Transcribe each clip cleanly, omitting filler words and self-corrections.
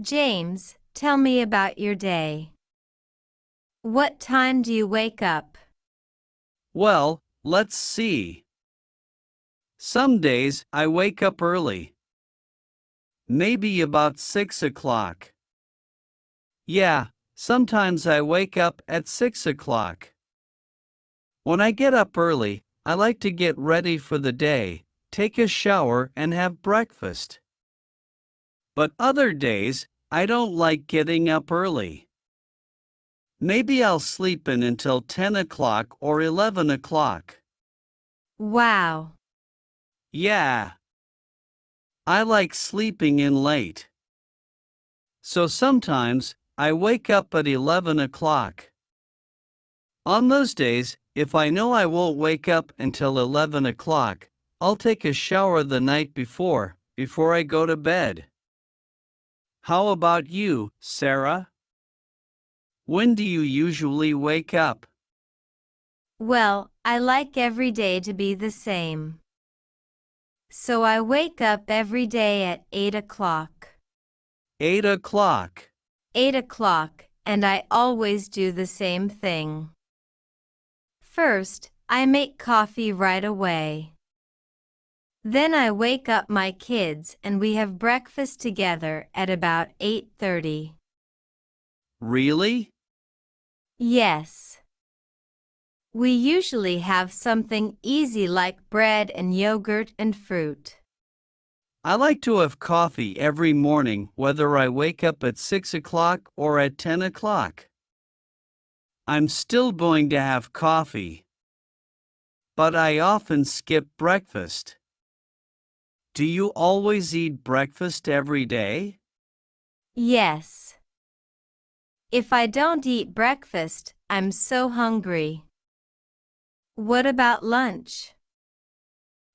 James, tell me about your day. What time do you wake up? Well, let's see. Some days I wake up early. Maybe about 6 o'clock. Yeah, sometimes I wake up at 6 o'clock. When I get up early, I like to get ready for the day, take a shower, and have breakfast. But other days, I don't like getting up early. Maybe I'll sleep in until 10 o'clock or 11 o'clock. Wow. Yeah, I like sleeping in late. So sometimes, I wake up at 11 o'clock. On those days, if I know I won't wake up until 11 o'clock, I'll take a shower the night before I go to bed. How about you, Sarah? When do you usually wake up? Well, I like every day to be the same. So I wake up every day at 8 o'clock. 8 o'clock. 8 o'clock, and I always do the same thing. First, I make coffee right away. Then I wake up my kids and we have breakfast together at about 8:30. Really? Yes. We usually have something easy like bread and yogurt and fruit. I like to have coffee every morning whether I wake up at 6 o'clock or at 10 o'clock. I'm still going to have coffee. But I often skip breakfast. Do you always eat breakfast every day? Yes. If I don't eat breakfast, I'm so hungry. What about lunch?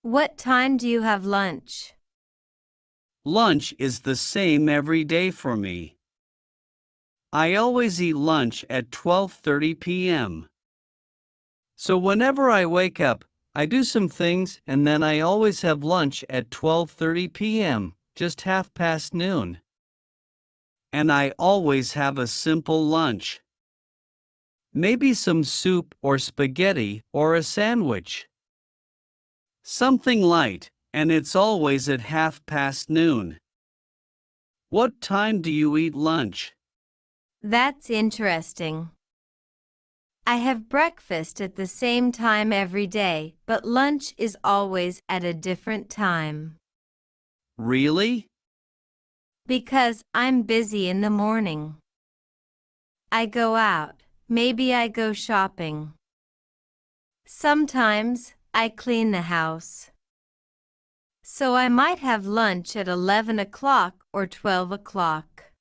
What time do you have lunch? Lunch is the same every day for me. I always eat lunch at 12:30 p.m. So whenever I wake up, I do some things and then I always have lunch at 12:30 p.m., just half past noon. And I always have a simple lunch. Maybe some soup or spaghetti or a sandwich. Something light, and it's always at half past noon. What time do you eat lunch? That's interesting. I have breakfast at the same time every day, but lunch is always at a different time. Really? Because I'm busy in the morning. I go out, maybe I go shopping. Sometimes I clean the house. So I might have lunch at 11 o'clock or 12 o'clock.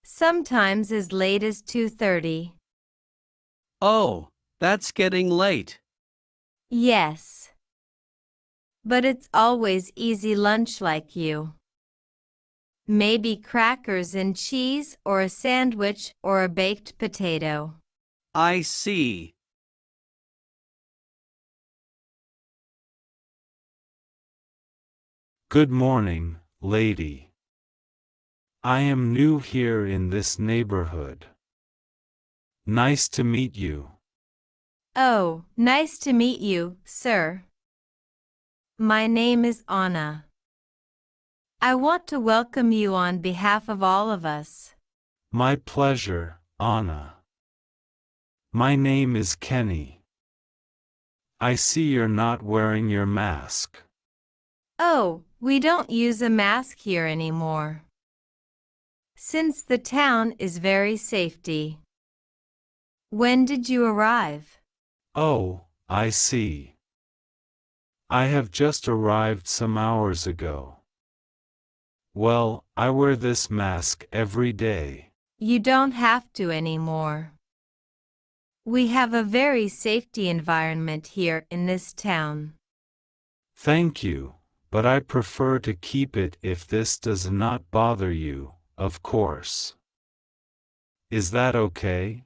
Sometimes as late as 2:30. Oh, that's getting late. Yes. But it's always easy lunch like you. Maybe crackers and cheese or a sandwich or a baked potato. I see. Good morning, lady. I am new here in this neighborhood. Nice to meet you. Oh, nice to meet you, sir. My name is Anna. I want to welcome you on behalf of all of us. My pleasure, Anna. My name is Kenny. I see you're not wearing your mask. Oh, we don't use a mask here anymore. Since the town is very safety. When did you arrive? Oh, I see. I have just arrived some hours ago. Well, I wear this mask every day. You don't have to anymore. We have a very safety environment here in this town. Thank you, but I prefer to keep it if this does not bother you, of course. Is that okay?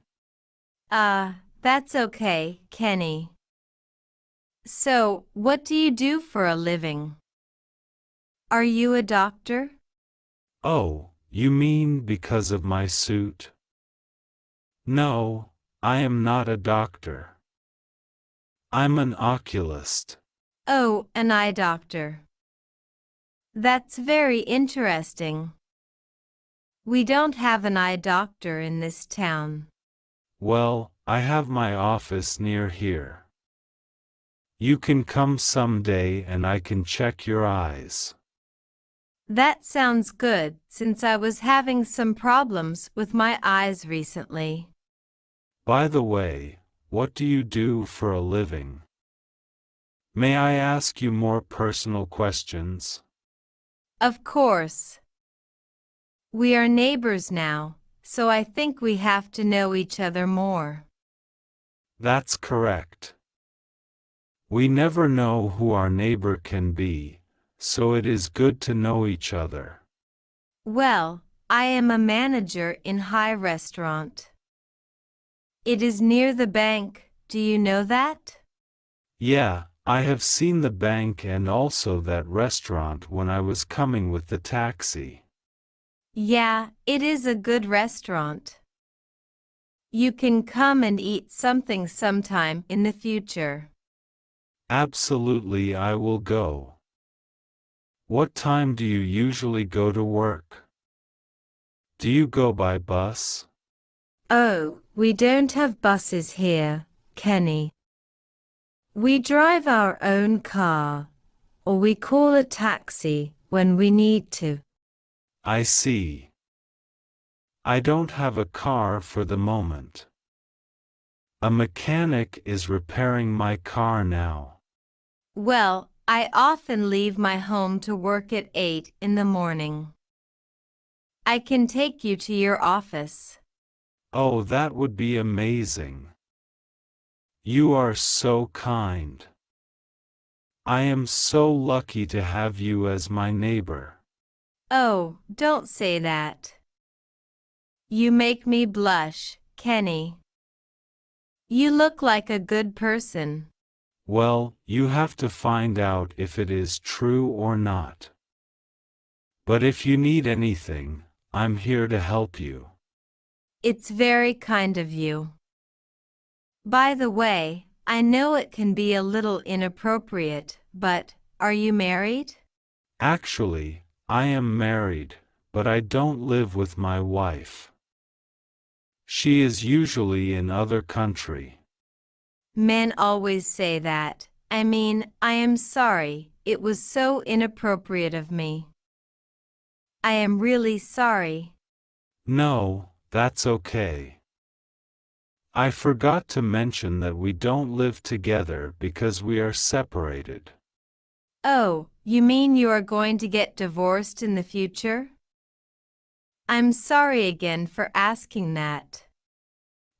That's okay, Kenny. So, what do you do for a living? Are you a doctor? Oh, You mean because of my suit? No, I am not a doctor. I'm an oculist. Oh, an eye doctor. That's very interesting. We don't have an eye doctor in this town. Well, I have my office near here. You can come someday and I can check your eyes. That sounds good since I was having some problems with my eyes recently. By the way, what do you do for a living? May I ask you more personal questions? Of course. We are neighbors now, so I think we have to know each other more. That's correct. We never know who our neighbor can be, so it is good to know each other. Well, I am a manager in High Restaurant. It is near the bank, do you know that? Yeah, I have seen the bank and also that restaurant when I was coming with the taxi. Yeah, it is a good restaurant. You can come and eat something sometime in the future. Absolutely, I will go. What time do you usually go to work? Do you go by bus? Oh, we don't have buses here, Kenny. We drive our own car, or we call a taxi when we need to. I see. I don't have a car for the moment. A mechanic is repairing my car now. Well, I often leave my home to work at 8 in the morning. I can take you to your office. Oh, that would be amazing. You are so kind. I am so lucky to have you as my neighbor. Oh, don't say that. You make me blush, Kenny. You look like a good person. Well, you have to find out if it is true or not. But if you need anything, I'm here to help you. It's very kind of you. By the way, I know it can be a little inappropriate, but are you married? Actually, I am married, but I don't live with my wife. She is usually in other country. Men always say that. I mean, I am sorry, it was so inappropriate of me. I am really sorry. No, that's okay. I forgot to mention that we don't live together because we are separated. Oh, you mean you are going to get divorced in the future? I'm sorry again for asking that.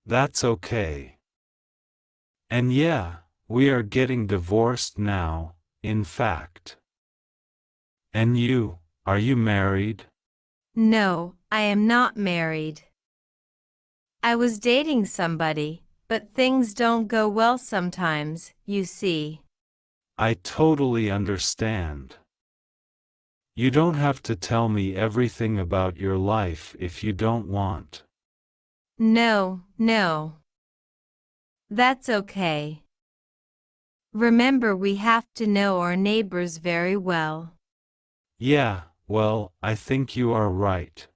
That's okay. And yeah, we are getting divorced now, in fact. And you, are you married? No, I am not married. I was dating somebody, but things don't go well sometimes, you see. I totally understand. You don't have to tell me everything about your life if you don't want. No, no. That's okay. Remember, we have to know our neighbors very well. Yeah, well, I think you are right.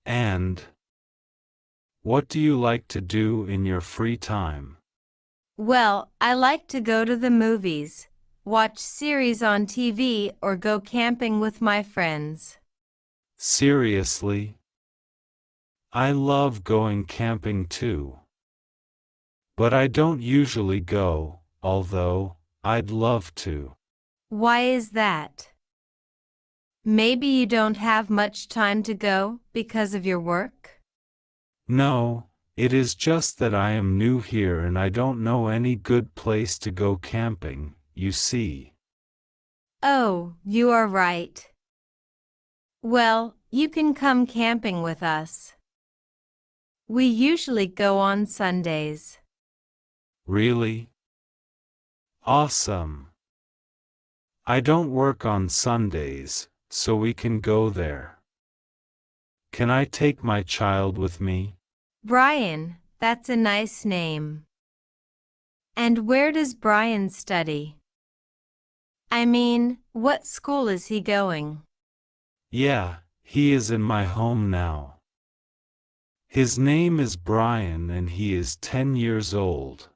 And what do you like to do in your free time? Well, I like to go to the movies, watch series on TV, or go camping with my friends. Seriously? I love going camping too. But I don't usually go, although I'd love to. Why is that? Maybe you don't have much time to go because of your work? No, it is just that I am new here and I don't know any good place to go camping, you see. Oh, you are right. Well, you can come camping with us. We usually go on Sundays. Really? Awesome. I don't work on Sundays, so we can go there. Can I take my child with me? Brian, that's a nice name. And where does Brian study? I mean, what school is he going? Yeah, he is in my home now. His name is Brian and he is 10 years old.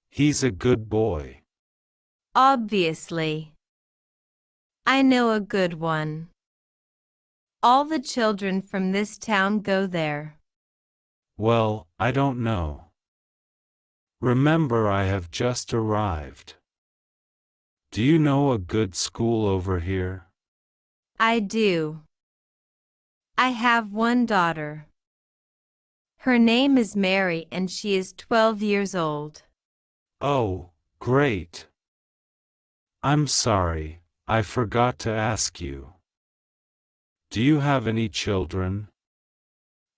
He's a good boy. Obviously. I know a good one. All the children from this town go there. Well, I don't know. Remember, I have just arrived. Do you know a good school over here? I do. I have one daughter. Her name is Mary and she is 12 years old. Oh, great. I'm sorry, I forgot to ask you. Do you have any children?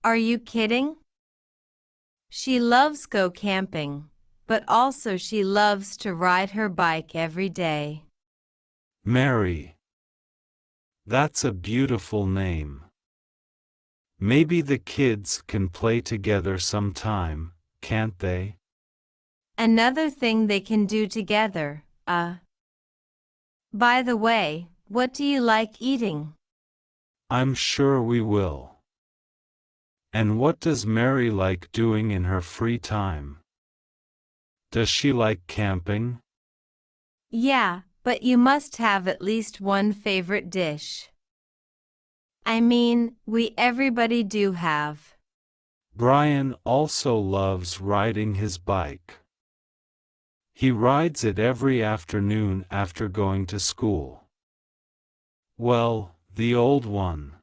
Are you kidding? She loves go camping, but also she loves to ride her bike every day. Mary. That's a beautiful name. Maybe the kids can play together sometime, can't they? Another thing they can do together, By the way, what do you like eating? I'm sure we will. And what does Mary like doing in her free time? Does she like camping? Yeah, but you must have at least one favorite dish. I mean, everybody do have. Brian also loves riding his bike. He rides it every afternoon after going to school. Well, the old one.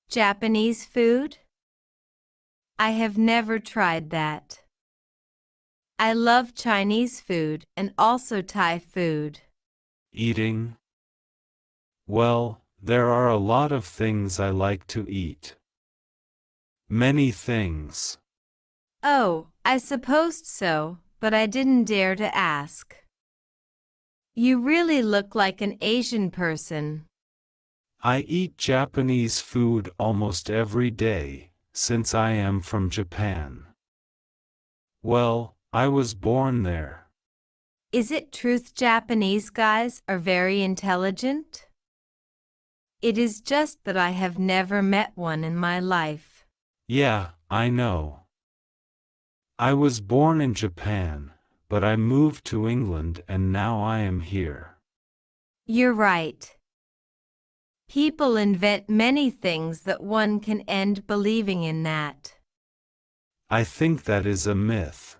Japanese food? I have never tried that. I love Chinese food and also Thai food. Eating? Well, there are a lot of things I like to eat. Many things. Oh, I supposed so, but I didn't dare to ask. You really look like an Asian person. I eat Japanese food almost every day, since I am from Japan. Well, I was born there. Is it truth Japanese guys are very intelligent? It is just that I have never met one in my life. Yeah, I know. I was born in Japan, but I moved to England and now I am here. You're right. People invent many things that one can end believing in that. I think that is a myth.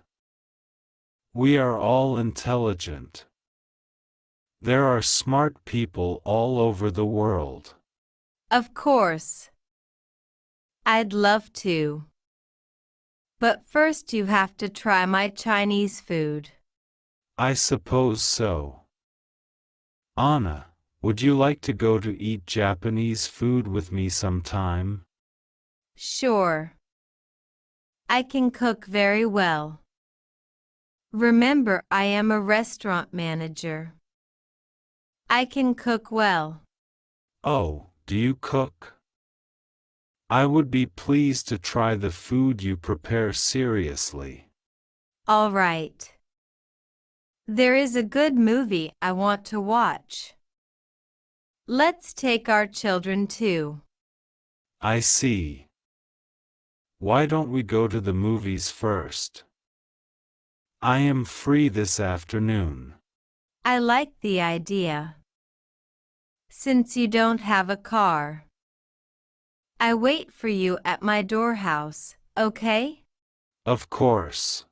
We are all intelligent. There are smart people all over the world. Of course. I'd love to. But first you have to try my Chinese food. I suppose so. Anna, would you like to go to eat Japanese food with me sometime? Sure. I can cook very well. Remember, I am a restaurant manager. I can cook well. Oh, do you cook? I would be pleased to try the food you prepare seriously. All right. There is a good movie I want to watch. Let's take our children too. I see. Why don't we go to the movies first? I am free this afternoon. I like the idea. Since you don't have a car. I wait for you at my doorhouse, okay? Of course.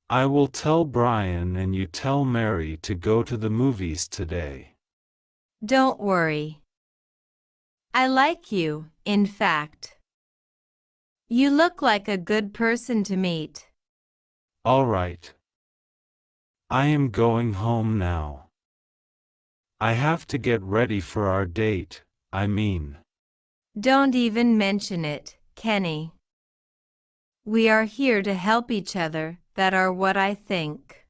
I will tell Brian and you tell Mary to go to the movies today. Don't worry. I like you, in fact. You look like a good person to meet. All right. I am going home now. I have to get ready for our date, I mean. Don't even mention it, Kenny. We are here to help each other, that are what I think.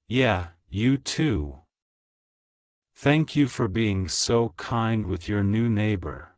Yeah, you too. Thank you for being so kind with your new neighbor.